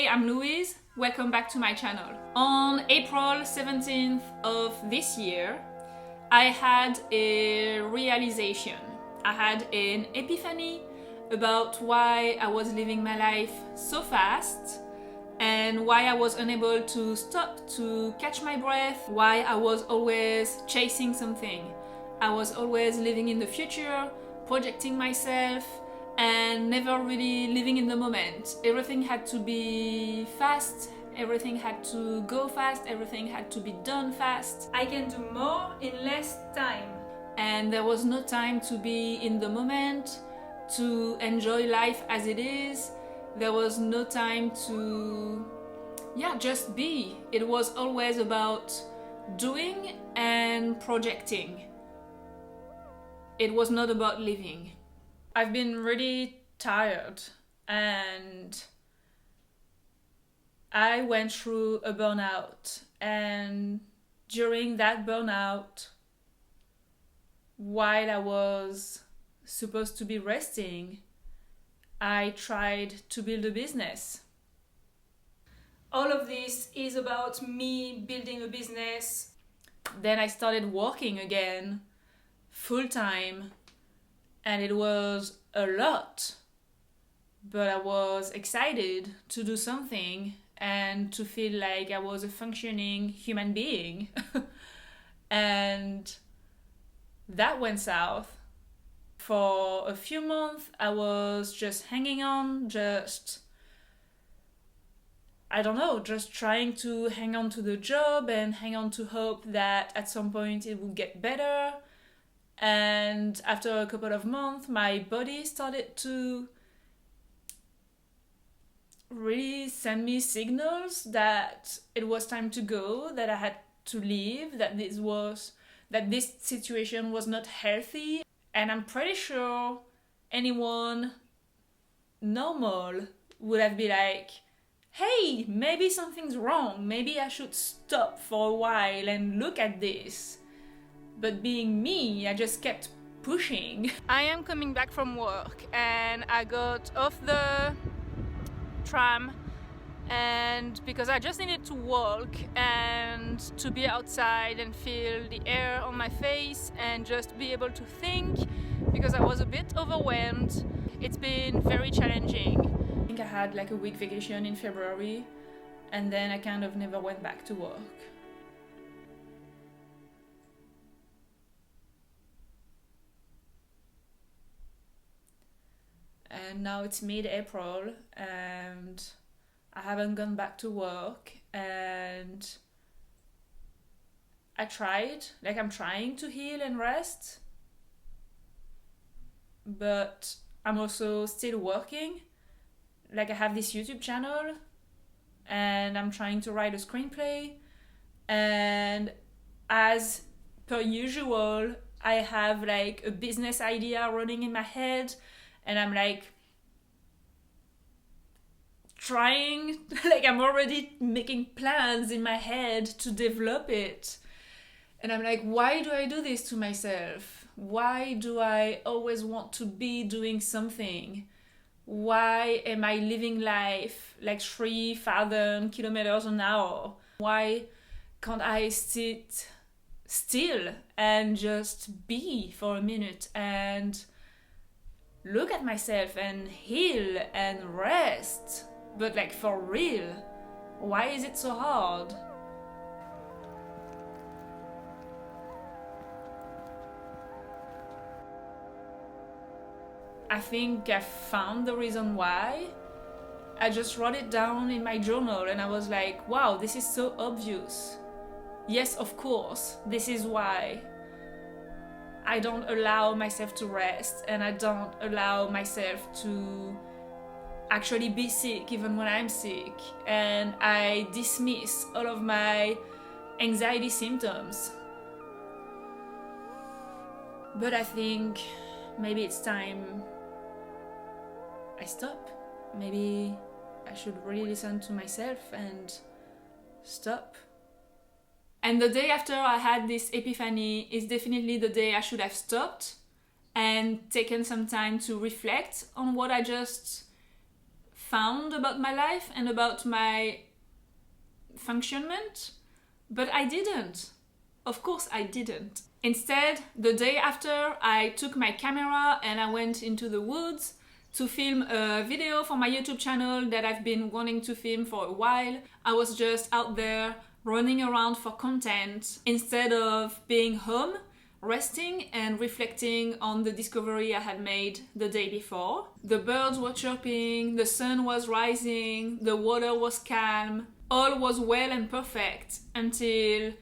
I'm Louise. Welcome back to my channel. On April 17th of this year, I had a realization. I had an epiphany about why I was living my life so fast and why I was unable to stop to catch my breath, why I was always chasing something. I was always living in the future, projecting myself, and never really living in the moment. Everything had to be fast, everything had to go fast, everything had to be done fast. I can do more in less time. And there was no time to be in the moment, to enjoy life as it is. There was no time to, just be. It was always about doing and projecting. It was not about living. I've been really tired and I went through a burnout, and during that burnout, while I was supposed to be resting, I tried to build a business. All of this is about me building a business. Then I started working again, full-time, and it was a lot. But I was excited to do something and to feel like I was a functioning human being. And that went south. For a few months, I was just hanging on, just trying to hang on to the job and hang on to hope that at some point it would get better. And after a couple of months, my body started to really send me signals that it was time to go, that I had to leave, that this situation was not healthy. And I'm pretty sure anyone normal would have been like, hey, maybe something's wrong. Maybe I should stop for a while and look at this. But being me, I just kept pushing. I am coming back from work and I got off the tram, and because I just needed to walk and to be outside and feel the air on my face and just be able to think, because I was a bit overwhelmed. It's been very challenging. I think I had like a week vacation in February and then I kind of never went back to work. And now it's mid-April and I haven't gone back to work, and I'm trying to heal and rest, but I'm also still working. I have this YouTube channel and I'm trying to write a screenplay, and as per usual, I have a business idea running in my head, and I'm I'm already making plans in my head to develop it. And I'm like, why do I do this to myself? Why do I always want to be doing something? Why am I living life 3,000 kilometers an hour? Why can't I sit still and just be for a minute and look at myself and heal and rest? But for real, why is it so hard? I think I found the reason why. I just wrote it down in my journal and I was like, wow, this is so obvious. Yes, of course, this is why I don't allow myself to rest, and I don't allow myself to actually be sick even when I'm sick, and I dismiss all of my anxiety symptoms. But I think maybe it's time I stop. Maybe I should really listen to myself and stop. And the day after I had this epiphany is definitely the day I should have stopped and taken some time to reflect on what I just profound about my life and about my functionment, but I didn't. Of course I didn't. Instead, the day after, I took my camera and I went into the woods to film a video for my YouTube channel that I've been wanting to film for a while. I was just out there running around for content instead of being home, resting and reflecting on the discovery I had made the day before. The birds were chirping, the sun was rising, the water was calm. All was well and perfect until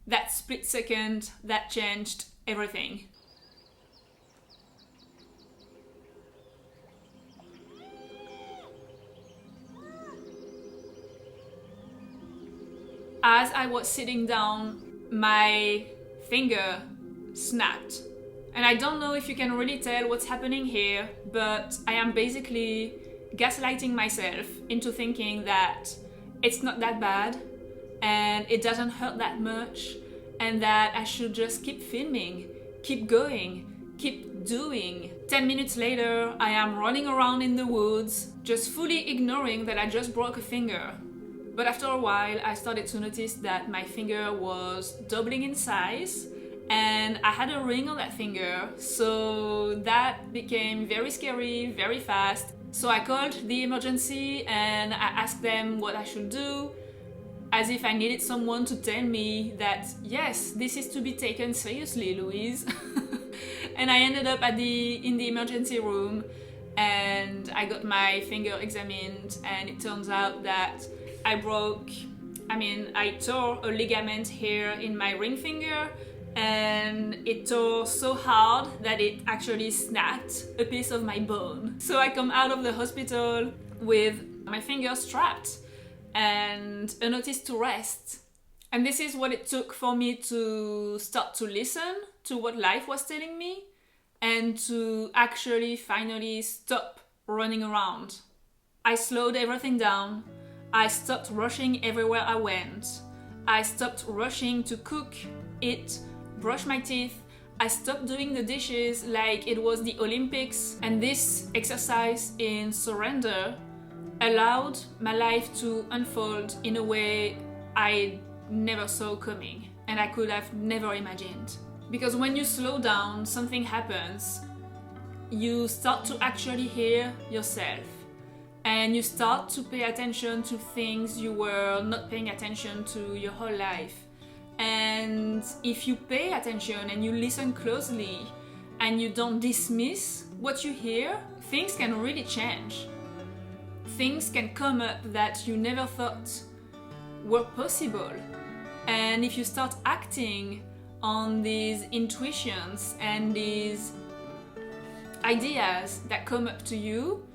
that split second that changed everything. As I was sitting down, my finger snapped. And I don't know if you can really tell what's happening here, but I am basically gaslighting myself into thinking that it's not that bad and it doesn't hurt that much and that I should just keep filming, keep going, keep doing. 10 minutes later, I am running around in the woods, just fully ignoring that I just broke a finger. But after a while, I started to notice that my finger was doubling in size and I had a ring on that finger, so that became very scary, very fast. So I called the emergency and I asked them what I should do, as if I needed someone to tell me that, yes, this is to be taken seriously, Louise. And I ended up in the emergency room and I got my finger examined, and it turns out that I tore a ligament here in my ring finger, and it tore so hard that it actually snapped a piece of my bone. So I come out of the hospital with my finger strapped and a notice to rest. And this is what it took for me to start to listen to what life was telling me and to actually finally stop running around. I slowed everything down. I stopped rushing everywhere I went. I stopped rushing to cook, eat, brush my teeth. I stopped doing the dishes like it was the Olympics. And this exercise in surrender allowed my life to unfold in a way I never saw coming and I could have never imagined. Because when you slow down, something happens. You start to actually hear yourself. And you start to pay attention to things you were not paying attention to your whole life. And if you pay attention and you listen closely and you don't dismiss what you hear, things can really change. Things can come up that you never thought were possible. And if you start acting on these intuitions and these ideas that come up to you,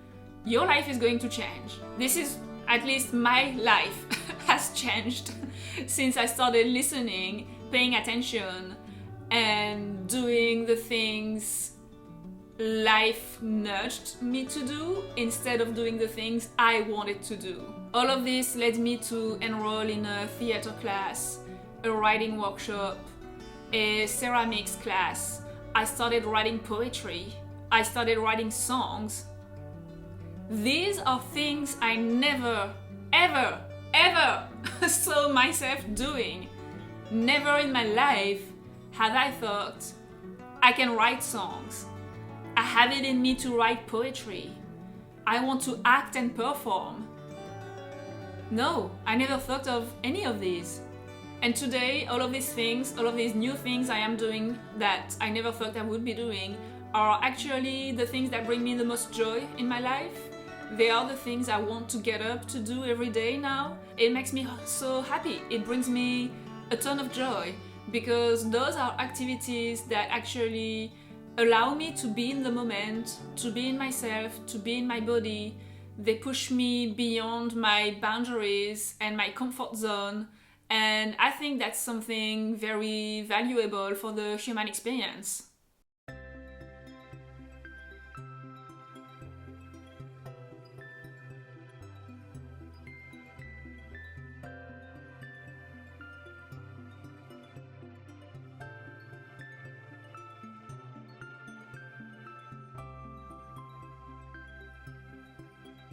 your life is going to change. This is, at least my life has changed since I started listening, paying attention, and doing the things life nudged me to do instead of doing the things I wanted to do. All of this led me to enroll in a theater class, a writing workshop, a ceramics class. I started writing poetry. I started writing songs. These are things I never, ever, ever saw myself doing. Never in my life had I thought, I can write songs. I have it in me to write poetry. I want to act and perform. No, I never thought of any of these. And today, all of these things, all of these new things I am doing that I never thought I would be doing are actually the things that bring me the most joy in my life. They are the things I want to get up to do every day now. It makes me so happy. It brings me a ton of joy because those are activities that actually allow me to be in the moment, to be in myself, to be in my body. They push me beyond my boundaries and my comfort zone. And I think that's something very valuable for the human experience.